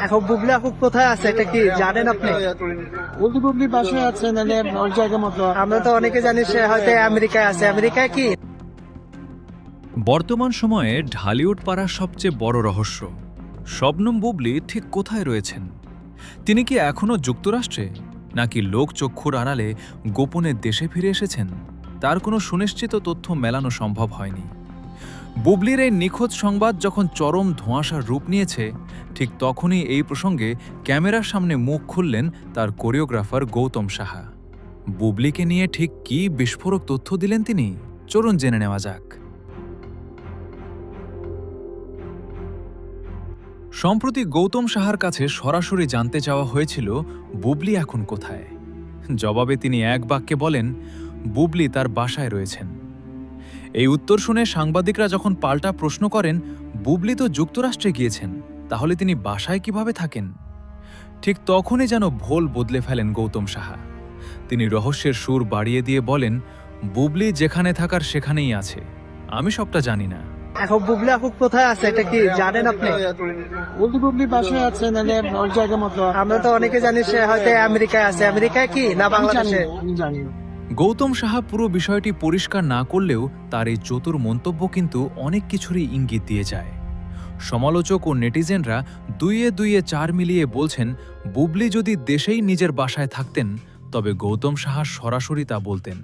এখন বুবলি আপু কোথায় আছে এটা কি জানেন আপনি? বুবলি বাসায় আছে, মানে ওর জায়গা মতো। আমরা তো অনেকে জানি সে হয়তো আমেরিকায় আছে। আমেরিকায় কি? বর্তমান সময়ে ঢালিউড পাড়ার সবচেয়ে বড় রহস্য, শবনম বুবলি ঠিক কোথায় রয়েছেন? তিনি কি এখনও যুক্তরাষ্ট্রে, নাকি লোকচক্ষুর আড়ালে গোপনে দেশে ফিরে এসেছেন? তার কোনো সুনিশ্চিত তথ্য মেলানো সম্ভব হয়নি। বুবলির এই নিখোঁজ সংবাদ যখন চরম ধোঁয়াশার রূপ নিয়েছে, ঠিক তখনই এই প্রসঙ্গে ক্যামেরার সামনে মুখ খুললেন তার কোরিওগ্রাফার গৌতম সাহা। বুবলিকে নিয়ে ঠিক কী বিস্ফোরক তথ্য দিলেন তিনি? চলুন জেনে নেওয়া যাক। সম্প্রতি গৌতম সাহার কাছে সরাসরি জানতে চাওয়া হয়েছিল বুবলি এখন কোথায়। জবাবে তিনি এক বাক্যে বলেন, বুবলি তার বাসায় রয়েছেন। এই উত্তর শুনে সাংবাদিকরা যখন পাল্টা প্রশ্ন করেন, বুবলি তো যুক্তরাষ্ট্রে গিয়েছেন, তাহলে তিনি বাসায় কিভাবে থাকেন? ঠিক তখনই যেন ভোল বদলে ফেলেন গৌতম সাহা। তিনি রহস্যের সুর বাড়িয়ে দিয়ে বলেন, বুবলি যেখানে থাকার সেখানেই আছে, আমি সবটা জানি না। এখন বুবলি আপু কোথায় আছে এটা কি জানেন আপনি? বুবলি বাসায় আছে, মানে ওর জায়গা মতো। আমরা তো অনেকে জানি সে হয়তো আমেরিকায় আছে। আমেরিকায় কি না বাংলাদেশে? আমি জানি না। গৌতম সাহা পুরো বিষয়টি পরিষ্কার না করলেও তার এই চতুর মন্তব্য কিন্তু অনেক কিছুরই ইঙ্গিত দিয়ে যায়। সমালোচক ও নেটিজেনরা দুইয়ে দুইয়ে চার মিলিয়ে বলছেন, বুবলি যদি দেশেই নিজের বাসায় থাকতেন তবে গৌতম সাহা সরাসরি তা বলতেন।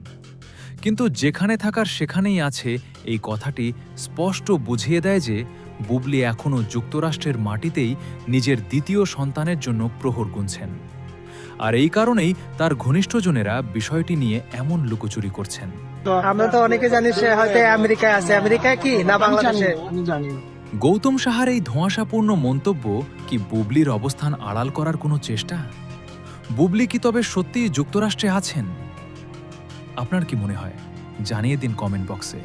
কিন্তু যেখানে থাকার সেখানেই আছে এই কথাটি স্পষ্ট বুঝিয়ে দেয় যে বুবলি এখনও যুক্তরাষ্ট্রের মাটিতেই নিজের দ্বিতীয় সন্তানের জন্য প্রহর গুনছেন। আর এই কারণেই তার ঘনিষ্ঠজনেরা বিষয়টি নিয়ে এমন লুকোচুরি করছেন। আমরা তো অনেকে জানি সে হয়তো আমেরিকায় আছে। আমেরিকায় কি না বাংলাদেশে? আমি জানি না। গৌতম সাহার এই ধোঁয়াশাপূর্ণ মন্তব্য কি বুবলির অবস্থান আড়াল করার কোনো চেষ্টা? বুবলি কি তবে সত্যিই যুক্তরাষ্ট্রে আছেন? আপনার কি মনে হয়? জানিয়ে দিন কমেন্ট বক্সে।